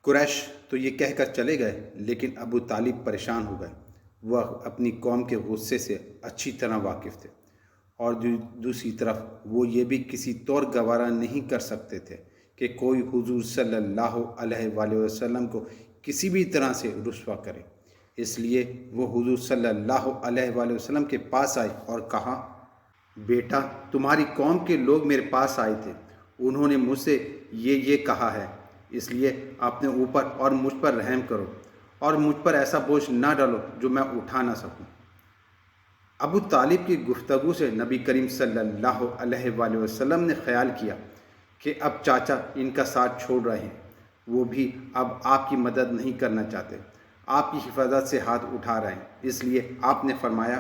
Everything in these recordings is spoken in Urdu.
قریش تو یہ کہہ کر چلے گئے، لیکن ابو طالب پریشان ہو گئے۔ وہ اپنی قوم کے غصے سے اچھی طرح واقف تھے، اور دوسری طرف وہ یہ بھی کسی طور گوارا نہیں کر سکتے تھے کہ کوئی حضور صلی اللہ علیہ وآلہ وسلم کو کسی بھی طرح سے رسوا کرے۔ اس لیے وہ حضور صلی اللہ علیہ وآلہ وسلم کے پاس آئے اور کہا، بیٹا، تمہاری قوم کے لوگ میرے پاس آئے تھے، انہوں نے مجھ سے یہ کہا ہے، اس لیے اپنے اوپر اور مجھ پر رحم کرو اور مجھ پر ایسا بوجھ نہ ڈالو جو میں اٹھا نہ سکوں۔ ابو طالب کی گفتگو سے نبی کریم صلی اللہ علیہ وآلہ وسلم نے خیال کیا کہ اب چاچا ان کا ساتھ چھوڑ رہے ہیں، وہ بھی اب آپ کی مدد نہیں کرنا چاہتے، آپ کی حفاظت سے ہاتھ اٹھا رہے ہیں۔ اس لیے آپ نے فرمایا،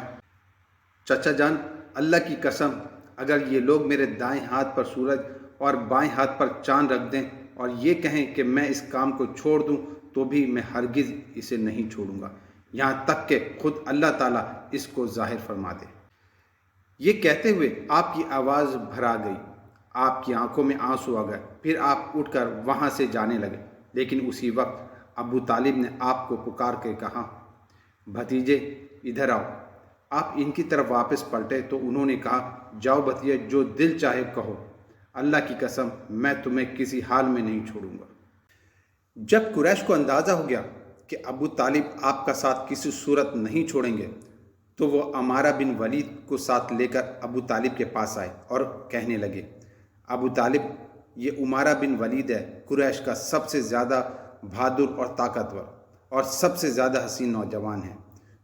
چچا جان، اللہ کی قسم، اگر یہ لوگ میرے دائیں ہاتھ پر سورج اور بائیں ہاتھ پر چاند رکھ دیں اور یہ کہیں کہ میں اس کام کو چھوڑ دوں تو بھی میں ہرگز اسے نہیں چھوڑوں گا، یہاں تک کہ خود اللہ تعالیٰ اس کو ظاہر فرما دے۔ یہ کہتے ہوئے آپ کی آواز بھرا گئی، آپ کی آنکھوں میں آنسو آ گئے، پھر آپ اٹھ کر وہاں سے جانے لگے۔ لیکن اسی وقت ابو طالب نے آپ کو پکار کے کہا، بھتیجے ادھر آؤ۔ آپ ان کی طرف واپس پلٹے تو انہوں نے کہا، جاؤ بھتیجے، جو دل چاہے کہو، اللہ کی قسم میں تمہیں کسی حال میں نہیں چھوڑوں گا۔ جب قریش کو اندازہ ہو گیا کہ ابو طالب آپ کا ساتھ کسی صورت نہیں چھوڑیں گے تو وہ عمارہ بن ولید کو ساتھ لے کر ابو طالب کے پاس آئے اور کہنے لگے، ابو طالب، یہ عمارہ بن ولید ہے، قریش کا سب سے زیادہ بہادر اور طاقتور اور سب سے زیادہ حسین نوجوان ہے،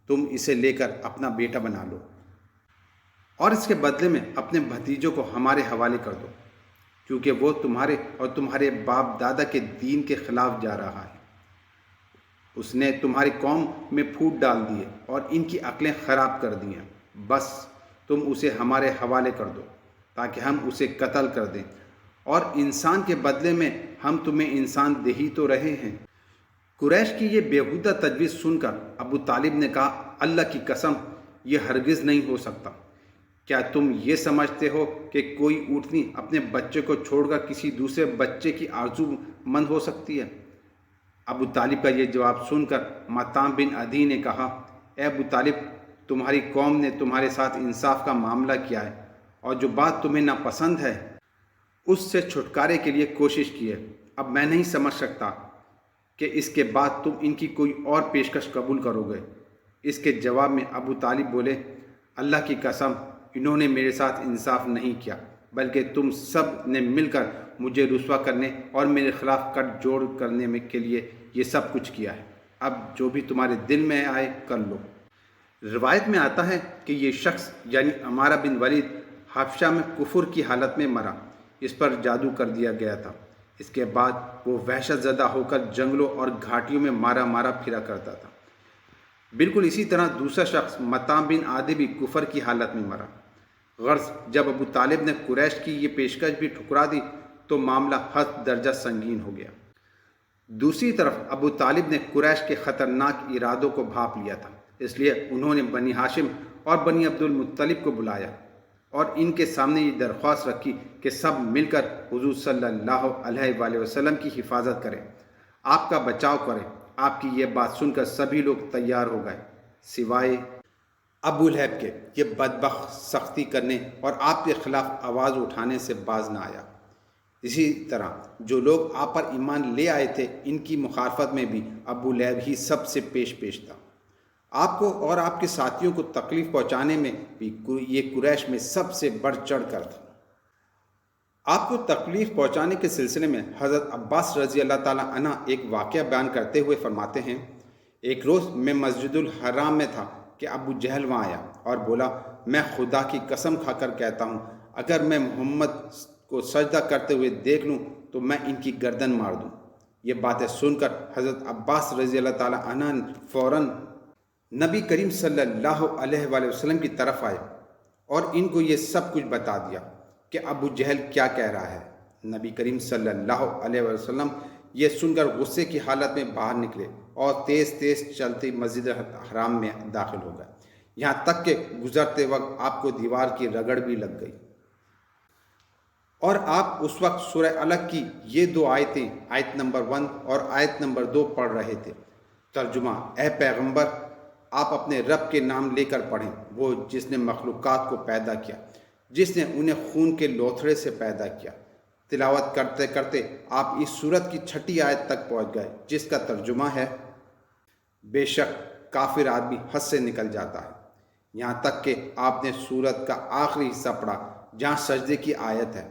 تم اسے لے کر اپنا بیٹا بنا لو اور اس کے بدلے میں اپنے بھتیجوں کو ہمارے حوالے کر دو، کیونکہ وہ تمہارے اور تمہارے باپ دادا کے دین کے خلاف جا رہا ہے۔ اس نے تمہاری قوم میں پھوٹ ڈال دیے اور ان کی عقلیں خراب کر دی ہیں، بس تم اسے ہمارے حوالے کر دو تاکہ ہم اسے قتل کر دیں، اور انسان کے بدلے میں ہم تمہیں انسان دے ہی تو رہے ہیں۔ قریش کی یہ بیہودہ تجویز سن کر ابو طالب نے کہا، اللہ کی قسم، یہ ہرگز نہیں ہو سکتا۔ کیا تم یہ سمجھتے ہو کہ کوئی اونٹنی اپنے بچے کو چھوڑ کر کسی دوسرے بچے کی آرزو مند ہو سکتی ہے؟ ابو طالب کا یہ جواب سن کر مطعم بن عدی نے کہا، اے ابو طالب، تمہاری قوم نے تمہارے ساتھ انصاف کا معاملہ کیا ہے اور جو بات تمہیں ناپسند ہے اس سے چھٹکارے کے لیے کوشش کی ہے۔ اب میں نہیں سمجھ سکتا کہ اس کے بعد تم ان کی کوئی اور پیشکش قبول کرو گے۔ اس کے جواب میں ابو طالب بولے، اللہ کی قسم، انہوں نے میرے ساتھ انصاف نہیں کیا، بلکہ تم سب نے مل کر مجھے رسوا کرنے اور میرے خلاف کٹ جوڑ کرنے کے لیے یہ سب کچھ کیا ہے۔ اب جو بھی تمہارے دل میں آئے کر لو۔ روایت میں آتا ہے کہ یہ شخص یعنی عمارہ بن ولید حبشہ میں کفر کی حالت میں مرا، اس پر جادو کر دیا گیا تھا۔ اس کے بعد وہ وحشت زدہ ہو کر جنگلوں اور گھاٹیوں میں مارا پھرا کرتا تھا۔ بالکل اسی طرح دوسرا شخص مطعم بن عدی بھی کفر کی حالت میں مرا۔ غرض جب ابو طالب نے قریش کی یہ پیشکش بھی ٹھکرا دی تو معاملہ حد درجہ سنگین ہو گیا۔ دوسری طرف ابو طالب نے قریش کے خطرناک ارادوں کو بھانپ لیا تھا، اس لیے انہوں نے بنی ہاشم اور بنی عبد المطلب کو بلایا اور ان کے سامنے یہ درخواست رکھی کہ سب مل کر حضور صلی اللہ علیہ وآلہ وسلم کی حفاظت کریں، آپ کا بچاؤ کریں۔ آپ کی یہ بات سن کر سبھی لوگ تیار ہو گئے، سوائے ابو لہب کے۔ یہ بدبخت سختی کرنے اور آپ کے خلاف آواز اٹھانے سے باز نہ آیا۔ اسی طرح جو لوگ آپ پر ایمان لے آئے تھے، ان کی مخالفت میں بھی ابو لہب ہی سب سے پیش تھا۔ آپ کو اور آپ کے ساتھیوں کو تکلیف پہنچانے میں بھی یہ قریش میں سب سے بڑھ چڑھ کر تھا۔ آپ کو تکلیف پہنچانے کے سلسلے میں حضرت عباس رضی اللہ تعالیٰ عنہ ایک واقعہ بیان کرتے ہوئے فرماتے ہیں، ایک روز میں مسجد الحرام میں تھا کہ ابو جہل وہاں آیا اور بولا، میں خدا کی قسم کھا کر کہتا ہوں، اگر میں محمد کو سجدہ کرتے ہوئے دیکھ لوں تو میں ان کی گردن مار دوں۔ یہ باتیں سن کر حضرت عباس رضی اللہ تعالیٰ عنہ فوراً نبی کریم صلی اللہ علیہ وآلہ وسلم کی طرف آئے اور ان کو یہ سب کچھ بتا دیا کہ ابو جہل کیا کہہ رہا ہے۔ نبی کریم صلی اللہ علیہ وسلم یہ سن کر غصے کی حالت میں باہر نکلے اور تیز چلتے مسجد حرام میں داخل ہو گئے، یہاں تک کہ گزرتے وقت آپ کو دیوار کی رگڑ بھی لگ گئی۔ اور آپ اس وقت سورہ الگ کی یہ دو آیتیں، آیت نمبر 1 اور آیت نمبر 2 پڑھ رہے تھے۔ ترجمہ: اے پیغمبر، آپ اپنے رب کے نام لے کر پڑھیں، وہ جس نے مخلوقات کو پیدا کیا، جس نے انہیں خون کے لوتھڑے سے پیدا کیا۔ تلاوت کرتے کرتے آپ اس سورت کی 6 آیت تک پہنچ گئے، جس کا ترجمہ ہے: بے شک کافر آدمی حد سے نکل جاتا ہے، یہاں تک کہ آپ نے سورت کا آخری حصہ پڑھا جہاں سجدے کی آیت ہے،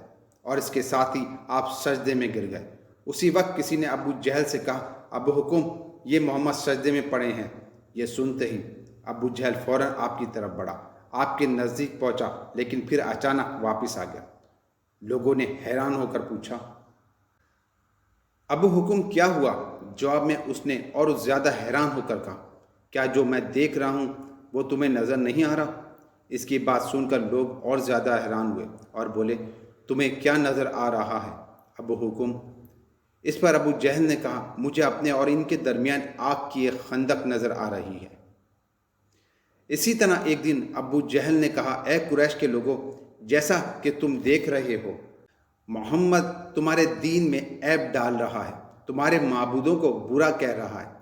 اور اس کے ساتھ ہی آپ سجدے میں گر گئے۔ اسی وقت کسی نے ابو جہل سے کہا: ابو حکم، یہ محمد سجدے میں پڑے ہیں۔ یہ سنتے ہی ابو جہل فوراً آپ کی طرف بڑھا، آپ کے نزدیک پہنچا، لیکن پھر اچانک واپس آ گیا۔ لوگوں نے حیران ہو کر پوچھا: ابو حکم کیا ہوا؟ جواب میں اس نے اور زیادہ حیران ہو کر کہا: کیا جو میں دیکھ رہا ہوں وہ تمہیں نظر نہیں آ رہا؟ اس کی بات سن کر لوگ اور زیادہ حیران ہوئے اور بولے: تمہیں کیا نظر آ رہا ہے ابو حکم؟ اس پر ابو جہل نے کہا: مجھے اپنے اور ان کے درمیان آگ کی ایک خندق نظر آ رہی ہے۔ اسی طرح ایک دن ابو جہل نے کہا: اے قریش کے لوگوں، جیسا کہ تم دیکھ رہے ہو، محمد تمہارے دین میں عیب ڈال رہا ہے، تمہارے معبودوں کو برا کہہ رہا ہے،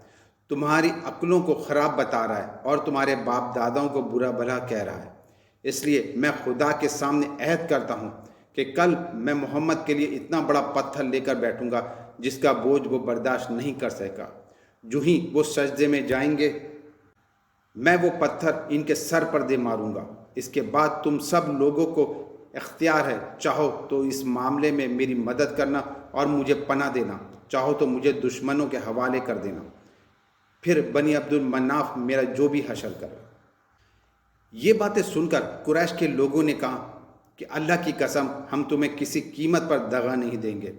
تمہاری عقلوں کو خراب بتا رہا ہے اور تمہارے باپ داداؤں کو برا بھلا کہہ رہا ہے۔ اس لیے میں خدا کے سامنے عہد کرتا ہوں کہ کل میں محمد کے لیے اتنا بڑا پتھر لے کر بیٹھوں گا جس کا بوجھ وہ برداشت نہیں کر سکا۔ جو ہی وہ سجدے میں جائیں گے، میں وہ پتھر ان کے سر پر دے ماروں گا۔ اس کے بعد تم سب لوگوں کو اختیار ہے، چاہو تو اس معاملے میں میری مدد کرنا اور مجھے پناہ دینا، چاہو تو مجھے دشمنوں کے حوالے کر دینا، پھر بنی عبد المناف میرا جو بھی حشر کرے۔ یہ باتیں سن کر قریش کے لوگوں نے کہا کہ اللہ کی قسم، ہم تمہیں کسی قیمت پر دغا نہیں دیں گے،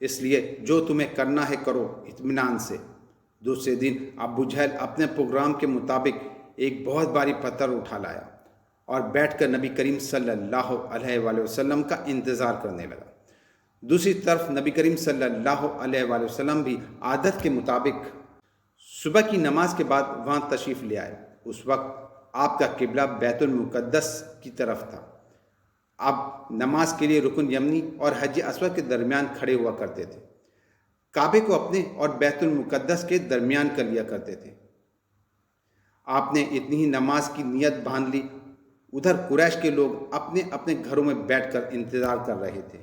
اس لیے جو تمہیں کرنا ہے کرو اطمینان سے۔ دوسرے دن ابو جہل اپنے پروگرام کے مطابق ایک بہت بھاری پتھر اٹھا لایا اور بیٹھ کر نبی کریم صلی اللہ علیہ وآلہ وسلم کا انتظار کرنے لگا۔ دوسری طرف نبی کریم صلی اللہ علیہ وآلہ وسلم بھی عادت کے مطابق صبح کی نماز کے بعد وہاں تشریف لے آئے۔ اس وقت آپ کا قبلہ بیت المقدس کی طرف تھا۔ آپ نماز کے لیے رکن یمنی اور حجر اسود کے درمیان کھڑے ہوا کرتے تھے، کعبے کو اپنے اور بیت المقدس کے درمیان کر لیا کرتے تھے۔ آپ نے اتنی ہی نماز کی نیت باندھ لی، ادھر قریش کے لوگ اپنے اپنے گھروں میں بیٹھ کر انتظار کر رہے تھے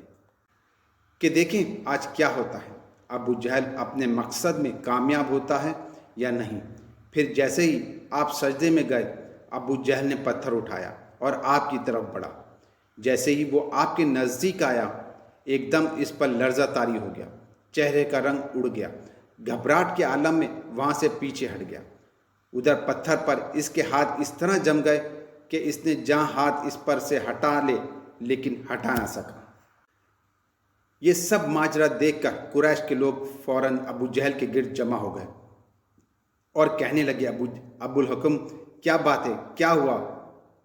کہ دیکھیں آج کیا ہوتا ہے، ابو جہل اپنے مقصد میں کامیاب ہوتا ہے یا نہیں۔ پھر جیسے ہی آپ سجدے میں گئے، ابو جہل نے پتھر اٹھایا اور آپ کی طرف بڑھا۔ جیسے ہی وہ آپ کے نزدیک آیا، ایک دم اس پر لرزہ طاری ہو گیا، چہرے کا رنگ اڑ گیا، گھبراہٹ کے عالم میں وہاں سے پیچھے ہٹ گیا۔ ادھر پتھر پر اس کے ہاتھ اس طرح جم گئے کہ اس نے جہاں ہاتھ اس پر سے ہٹا لے لیکن ہٹا نہ سکا۔ یہ سب ماجرا دیکھ کر قریش کے لوگ فوراً ابو جہل کے گرد جمع ہو گئے اور کہنے لگے: ابو الحکم، کیا بات ہے؟ کیا ہوا؟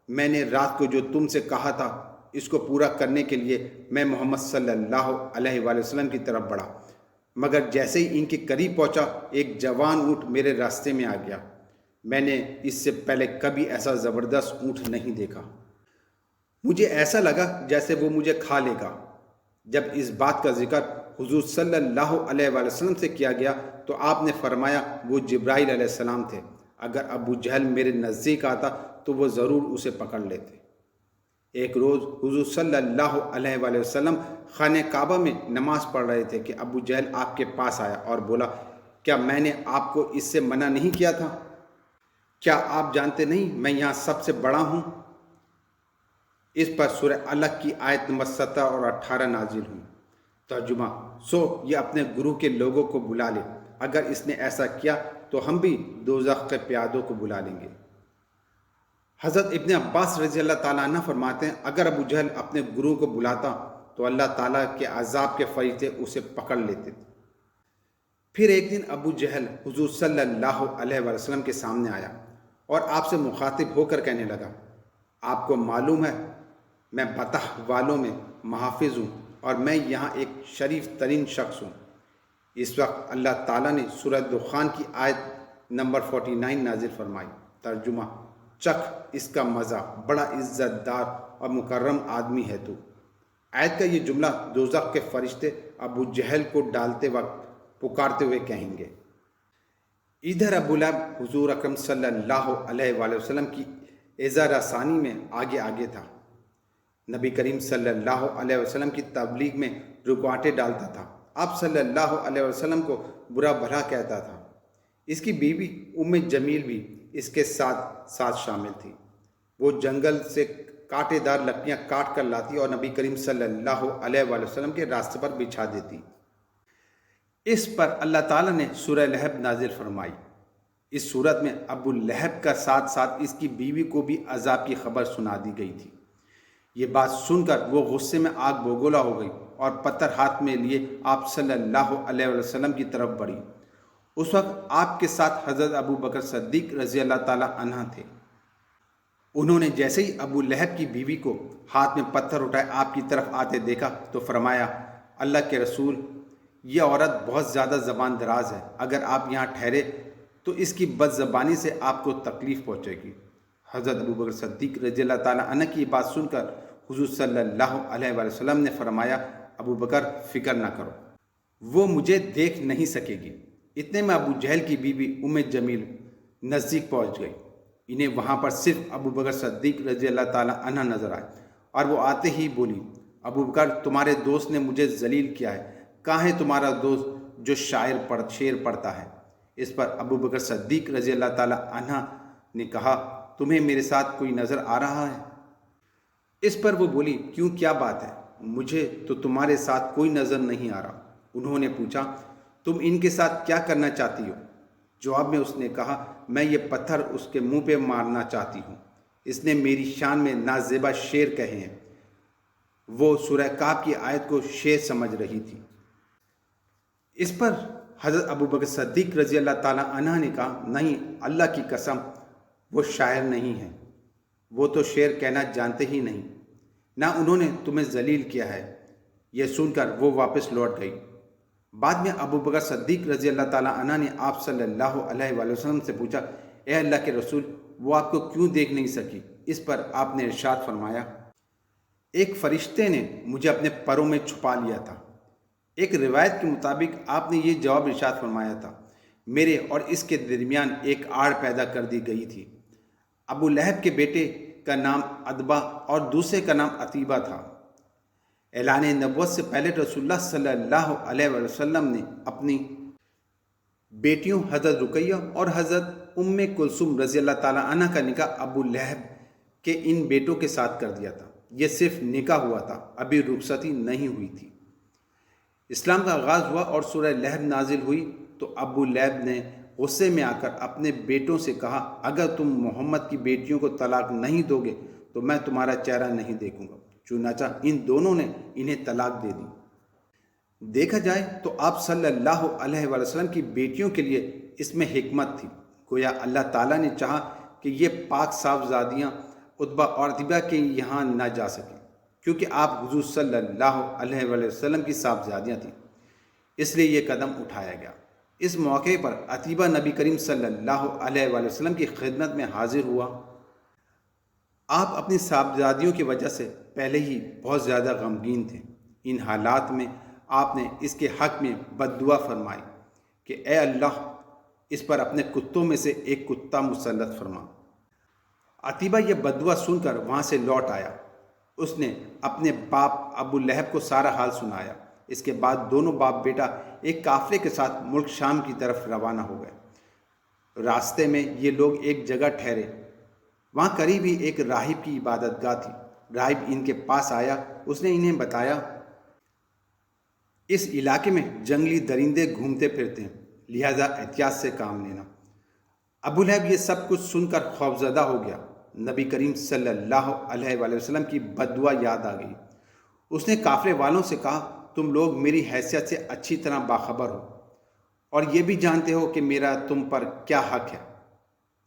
میں نے رات کو جو تم سے کہا تھا اس کو پورا کرنے کے لیے میں محمد صلی اللہ علیہ وآلہ وسلم کی طرف بڑھا، مگر جیسے ہی ان کے قریب پہنچا ایک جوان اونٹ میرے راستے میں آ گیا۔ میں نے اس سے پہلے کبھی ایسا زبردست اونٹ نہیں دیکھا۔ مجھے ایسا لگا جیسے وہ مجھے کھا لے گا۔ جب اس بات کا ذکر حضور صلی اللہ علیہ وآلہ وسلم سے کیا گیا تو آپ نے فرمایا وہ جبرائیل علیہ السلام تھے۔ اگر ابو جہل میرے نزدیک آتا تو وہ ضرور اسے پکڑ لیتے۔ ایک روز حضور صلی اللہ علیہ وآلہ وسلم خانہ کعبہ میں نماز پڑھ رہے تھے کہ ابو جہل آپ کے پاس آیا اور بولا: کیا میں نے آپ کو اس سے منع نہیں کیا تھا؟ کیا آپ جانتے نہیں میں یہاں سب سے بڑا ہوں؟ اس پر سورہ الگ کی آیت نمبر 17 اور 18 نازل ہوئی۔ ترجمہ: سو یہ اپنے گروہ کے لوگوں کو بلا لے، اگر اس نے ایسا کیا تو ہم بھی دوزخ کے پیادوں کو بلا لیں گے۔ حضرت ابن عباس رضی اللہ تعالیٰ عنہ فرماتے ہیں اگر ابو جہل اپنے گروہ کو بلاتا تو اللہ تعالیٰ کے عذاب کے فرشتے اسے پکڑ لیتے تھے۔ پھر ایک دن ابو جہل حضور صلی اللہ علیہ وسلم کے سامنے آیا اور آپ سے مخاطب ہو کر کہنے لگا: آپ کو معلوم ہے میں بطح والوں میں محافظ ہوں اور میں یہاں ایک شریف ترین شخص ہوں۔ اس وقت اللہ تعالیٰ نے سورہ دخان کی آیت نمبر 49 نازل فرمائی۔ ترجمہ: چکھ اس کا مزہ، بڑا عزت دار اور مکرم آدمی ہے تو۔ آیت کا یہ جملہ دوزخ کے فرشتے ابو جہل کو ڈالتے وقت پکارتے ہوئے کہیں گے۔ ادھر ابو لہب حضور اکرم صلی اللہ علیہ وآلہ وسلم کی اعزا رسانی میں آگے آگے تھا۔ نبی کریم صلی اللہ علیہ وسلم کی تبلیغ میں رکاوٹیں ڈالتا تھا۔ آپ صلی اللہ علیہ وسلم کو برا بھلا کہتا تھا۔ اس کی بیوی ام جمیل بھی اس کے ساتھ شامل تھی۔ وہ جنگل سے کانٹے دار لکڑیاں کاٹ کر لاتی اور نبی کریم صلی اللہ علیہ وآلہ وسلم کے راستے پر بچھا دیتی۔ اس پر اللہ تعالیٰ نے سورہ لہب نازل فرمائی۔ اس صورت میں ابو لہب کا ساتھ ساتھ اس کی بیوی کو بھی عذاب کی خبر سنا دی گئی تھی۔ یہ بات سن کر وہ غصے میں آگ بگولا ہو گئی اور پتھر ہاتھ میں لیے آپ صلی اللہ علیہ وسلم کی طرف بڑھی۔ اس وقت آپ کے ساتھ حضرت ابو بکر صدیق رضی اللہ تعالیٰ عنہ تھے۔ انہوں نے جیسے ہی ابو لہب کی بیوی کو ہاتھ میں پتھر اٹھائے آپ کی طرف آتے دیکھا تو فرمایا، اللہ کے رسول، یہ عورت بہت زیادہ زبان دراز ہے، اگر آپ یہاں ٹھہرے تو اس کی بد زبانی سے آپ کو تکلیف پہنچے گی۔ حضرت ابو بکر صدیق رضی اللہ تعالیٰ عنہ کی بات سن کر حضور صلی اللہ علیہ وآلہ وسلم نے فرمایا، ابو بکر فکر نہ کرو، وہ مجھے دیکھ نہیں سکے گی۔ اتنے میں ابو جہل کی بیوی ام جمیل نزدیک پہنچ گئی۔ انہیں وہاں پر صرف ابو بکر صدیق رضی اللہ تعالیٰ عنہ نظر آئے اور وہ آتے ہی بولی، ابو بکر تمہارے دوست نے مجھے ذلیل کیا ہے، کہاں ہے تمہارا دوست جو شعر پڑھتا ہے؟ اس پر ابو بکر صدیق رضی اللہ تعالیٰ عنہ نے کہا، تمہیں میرے ساتھ کوئی نظر آ رہا ہے؟ اس پر وہ بولی، کیوں، کیا بات ہے؟ مجھے تو تمہارے ساتھ کوئی نظر نہیں آ رہا۔ انہوں نے پوچھا، تم ان کے ساتھ کیا کرنا چاہتی ہو؟ جواب میں اس نے کہا، میں یہ پتھر اس کے منہ پہ مارنا چاہتی ہوں، اس نے میری شان میں نازیبا شعر کہے ہیں۔ وہ سورہ کہف کی آیت کو شعر سمجھ رہی تھی۔ اس پر حضرت ابو بکر صدیق رضی اللہ تعالیٰ عنہ نے کہا، نہیں، اللہ کی قسم، وہ شاعر نہیں ہے، وہ تو شعر کہنا جانتے ہی نہیں، نہ انہوں نے تمہیں ذلیل کیا ہے۔ یہ سن کر وہ واپس لوٹ گئی۔ بعد میں ابو بکر صدیق رضی اللہ تعالیٰ عنہ نے آپ صلی اللہ علیہ وآلہ وسلم سے پوچھا، اے اللہ کے رسول، وہ آپ کو کیوں دیکھ نہیں سکی؟ اس پر آپ نے ارشاد فرمایا، ایک فرشتے نے مجھے اپنے پروں میں چھپا لیا تھا۔ ایک روایت کے مطابق آپ نے یہ جواب ارشاد فرمایا تھا، میرے اور اس کے درمیان ایک آڑ پیدا کر دی گئی تھی۔ ابو لہب کے بیٹے کا نام ادبا اور دوسرے کا نام عتیبہ تھا۔ اعلان نبوت سے پہلے رسول اللہ صلی اللہ علیہ وسلم نے اپنی بیٹیوں حضرت رقیہ اور حضرت ام کلثوم رضی اللہ تعالیٰ عنہ کا نکاح ابو لہب کے ان بیٹوں کے ساتھ کر دیا تھا۔ یہ صرف نکاح ہوا تھا، ابھی رخصتی نہیں ہوئی تھی۔ اسلام کا آغاز ہوا اور سورہ لہب نازل ہوئی تو ابو لہب نے غصے میں آ کر اپنے بیٹوں سے کہا، اگر تم محمد کی بیٹیوں کو طلاق نہیں دو گے تو میں تمہارا چہرہ نہیں دیکھوں گا۔ چنانچہ ان دونوں نے انہیں طلاق دے دی۔ دیکھا جائے تو آپ صلی اللہ علیہ وآلہ وسلم کی بیٹیوں کے لیے اس میں حکمت تھی۔ گویا اللہ تعالیٰ نے چاہا کہ یہ پاک صاف زادیاں عتبہ اور عتیبہ کے یہاں نہ جا سکیں، کیونکہ آپ حضور صلی اللہ علیہ وآلہ وسلم کی صاف زادیاں تھیں، اس لیے یہ قدم اٹھایا گیا۔ اس موقع پر عتیبہ نبی کریم صلی اللہ علیہ وآلہ وسلم کی خدمت میں حاضر ہوا۔ آپ اپنی صاحبزادیوں کی وجہ سے پہلے ہی بہت زیادہ غمگین تھے۔ ان حالات میں آپ نے اس کے حق میں بد دعا فرمائی کہ اے اللہ، اس پر اپنے کتوں میں سے ایک کتا مسلط فرما۔ عتیبہ یہ بد دعا سن کر وہاں سے لوٹ آیا۔ اس نے اپنے باپ ابو لہب کو سارا حال سنایا۔ اس کے بعد دونوں باپ بیٹا ایک قافلے کے ساتھ ملک شام کی طرف روانہ ہو گئے۔ راستے میں یہ لوگ ایک جگہ ٹھہرے۔ وہاں قریب ہی ایک راہب کی عبادت گاہ تھی۔ راہب ان کے پاس آیا، اس نے انہیں بتایا، اس علاقے میں جنگلی درندے گھومتے پھرتے ہیں، لہذا احتیاط سے کام لینا۔ ابو لہب یہ سب کچھ سن کر خوفزدہ ہو گیا۔ نبی کریم صلی اللہ علیہ وآلہ وسلم کی بد دعا یاد آ گئی۔ اس نے قافلے والوں سے کہا، تم لوگ میری حیثیت سے اچھی طرح باخبر ہو اور یہ بھی جانتے ہو کہ میرا تم پر کیا حق ہے۔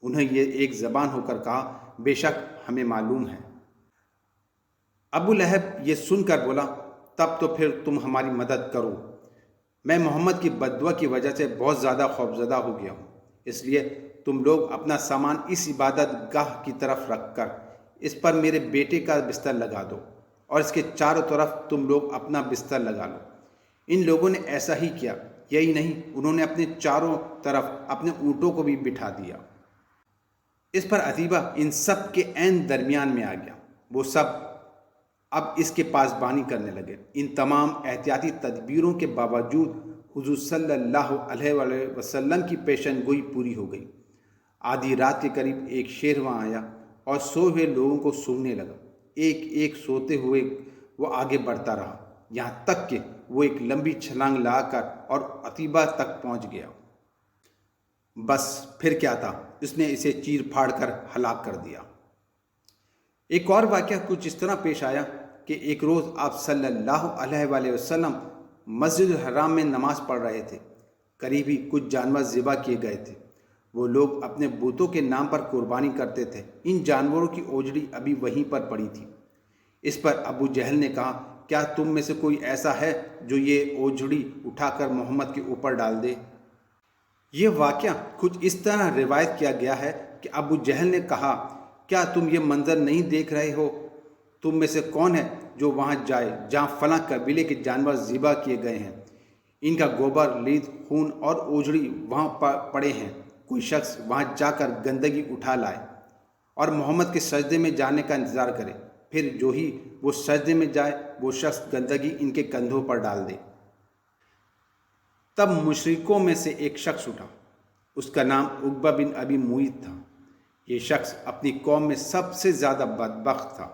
انہیں یہ ایک زبان ہو کر کہا، بے شک ہمیں معلوم ہے۔ ابو لہب یہ سن کر بولا، تب تو پھر تم ہماری مدد کرو، میں محمد کی بد دعا کی وجہ سے بہت زیادہ خوفزدہ ہو گیا ہوں، اس لیے تم لوگ اپنا سامان اس عبادت گاہ کی طرف رکھ کر اس پر میرے بیٹے کا بستر لگا دو۔ اور اس کے چاروں طرف تم لوگ اپنا بستر لگا لو۔ ان لوگوں نے ایسا ہی کیا، یہی نہیں انہوں نے اپنے چاروں طرف اپنے اونٹوں کو بھی بٹھا دیا۔ اس پر عتیبہ ان سب کے عین درمیان میں آ گیا۔ وہ سب اب اس کے پاسبانی کرنے لگے۔ ان تمام احتیاطی تدبیروں کے باوجود حضور صلی اللہ علیہ وآلہ وسلم کی پیشن گوئی پوری ہو گئی۔ آدھی رات کے قریب ایک شیر وہاں آیا اور سوئے ہوئے لوگوں کو سونگنے لگا۔ ایک ایک سوتے ہوئے وہ آگے بڑھتا رہا، یہاں تک کہ وہ ایک لمبی چھلانگ لگا کر اور عتیبہ تک پہنچ گیا۔ بس پھر کیا تھا، اس نے اسے چیر پھاڑ کر ہلاک کر دیا۔ ایک اور واقعہ کچھ اس طرح پیش آیا کہ ایک روز آپ صلی اللہ علیہ وآلہ وسلم مسجد الحرام میں نماز پڑھ رہے تھے۔ قریب ہی کچھ جانور ذبح کیے گئے تھے۔ وہ لوگ اپنے بتوں کے نام پر قربانی کرتے تھے۔ ان جانوروں کی اوجڑی ابھی وہیں پر پڑی تھی۔ اس پر ابو جہل نے کہا، کیا تم میں سے کوئی ایسا ہے جو یہ اوجڑی اٹھا کر محمد کے اوپر ڈال دے؟ یہ واقعہ کچھ اس طرح روایت کیا گیا ہے کہ ابو جہل نے کہا، کیا تم یہ منظر نہیں دیکھ رہے ہو؟ تم میں سے کون ہے جو وہاں جائے جہاں فلاں قبیلے کے جانور ذبح کیے گئے ہیں؟ ان کا گوبر، لید، خون اور اوجڑی وہاں پڑے ہیں۔ کوئی شخص وہاں جا کر گندگی اٹھا لائے اور محمد کے سجدے میں جانے کا انتظار کرے، پھر جو ہی وہ سجدے میں جائے وہ شخص گندگی ان کے کندھوں پر ڈال دے۔ تب مشرکوں میں سے ایک شخص اٹھا، اس کا نام عقبہ بن ابی معیط تھا۔ یہ شخص اپنی قوم میں سب سے زیادہ بدبخت تھا۔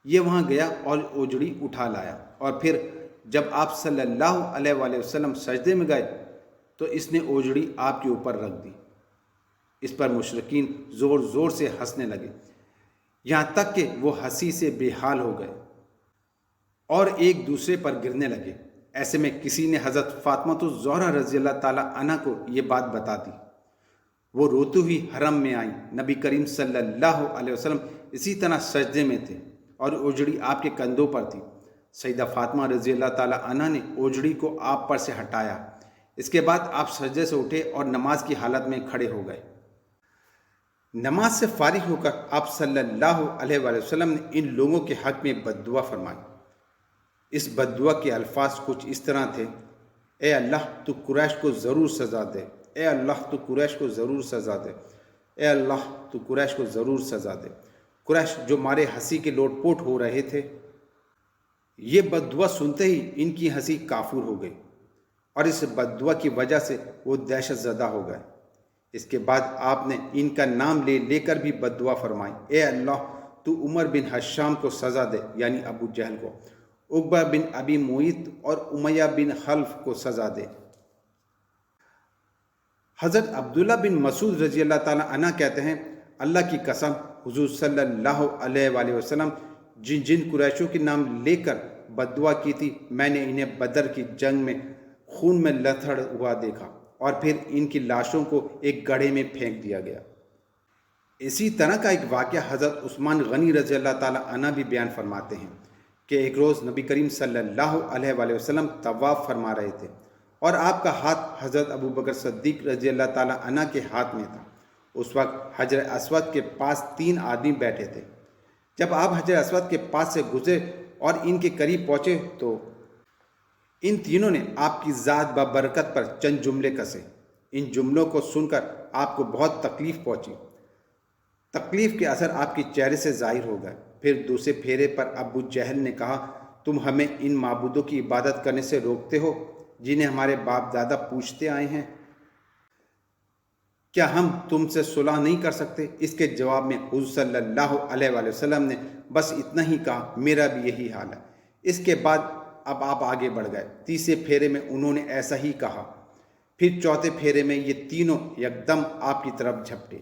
یہ وہاں گیا اور اوجڑی اٹھا لایا، اور پھر جب آپ صلی اللہ علیہ وآلہ وسلم سجدے میں گئے تو اس نے اوجڑی آپ کے اوپر رکھ دی۔ اس پر مشرکین زور زور سے ہنسنے لگے، یہاں تک کہ وہ ہنسی سے بے حال ہو گئے اور ایک دوسرے پر گرنے لگے۔ ایسے میں کسی نے حضرت فاطمہ الزہرا رضی اللہ تعالیٰ عنہ کو یہ بات بتا دی۔ وہ روتی ہوئی حرم میں آئیں۔ نبی کریم صلی اللہ علیہ وسلم اسی طرح سجدے میں تھے اور اوجڑی آپ کے کندھوں پر تھی۔ سیدہ فاطمہ رضی اللہ تعالیٰ عنہ نے اوجڑی کو آپ پر سے ہٹایا۔ اس کے بعد آپ سجدے سے اٹھے اور نماز کی حالت میں کھڑے ہو گئے۔ نماز سے فارغ ہو کر آپ صلی اللہ علیہ وآلہ وسلم نے ان لوگوں کے حق میں بد دعا فرمائی۔ اس بد دعا کے الفاظ کچھ اس طرح تھے، اے اللہ تو قریش کو ضرور سزا دے، اے اللہ تو قریش کو ضرور سزا دے، اے اللہ تو قریش کو ضرور سزا دے۔ قریش جو مارے ہنسی کے لوٹ پوٹ ہو رہے تھے، یہ بد دعا سنتے ہی ان کی ہنسی کافور ہو گئی اور اس بد دعا کی وجہ سے وہ دہشت زدہ ہو گئے۔ اس کے بعد آپ نے ان کا نام لے لے کر بھی بد دعا فرمائی، اے اللہ تو عمر بن حشام کو سزا دے، یعنی ابو جہل کو، عقبہ بن ابی معیط اور امیہ بن خلف کو سزا دے۔ حضرت عبداللہ بن مسعود رضی اللہ تعالیٰ عنہ کہتے ہیں، اللہ کی قسم حضور صلی اللہ علیہ وآلہ وسلم جن جن قریشوں کے نام لے کر بد دعا کی تھی، میں نے انہیں بدر کی جنگ میں خون میں لتھڑ ہوا دیکھا اور پھر ان کی لاشوں کو ایک گڑھے میں پھینک دیا گیا۔ اسی طرح کا ایک واقعہ حضرت عثمان غنی رضی اللہ تعالیٰ عنہ بھی بیان فرماتے ہیں کہ ایک روز نبی کریم صلی اللہ علیہ وآلہ وسلم طواف فرما رہے تھے اور آپ کا ہاتھ حضرت ابو بکر صدیق رضی اللہ تعالیٰ عنہ کے ہاتھ میں تھا۔ اس وقت حجر اسود کے پاس 3 آدمی بیٹھے تھے۔ جب آپ حجر اسود کے پاس سے گزرے اور ان کے قریب پہنچے تو ان تینوں نے آپ کی ذات ببرکت پر چند جملے کسے۔ ان جملوں کو سن کر آپ کو بہت تکلیف پہنچی۔ تکلیف کے اثر آپ کے چہرے سے ظاہر ہو گئے۔ پھر دوسرے پھیرے پر ابو جہل نے کہا، تم ہمیں ان معبودوں کی عبادت کرنے سے روکتے ہو جنہیں ہمارے باپ دادا پوجتے آئے ہیں؟ کیا ہم تم سے صلح نہیں کر سکتے؟ اس کے جواب میں حضور صلی اللہ علیہ وآلہ وسلم نے بس اتنا ہی کہا، میرا بھی یہی حال ہے۔ اس کے بعد اب آپ آگے بڑھ گئے۔ تیسرے پھیرے میں انہوں نے ایسا ہی کہا۔ پھر چوتھے پھیرے میں یہ تینوں یکدم آپ کی طرف جھپٹے۔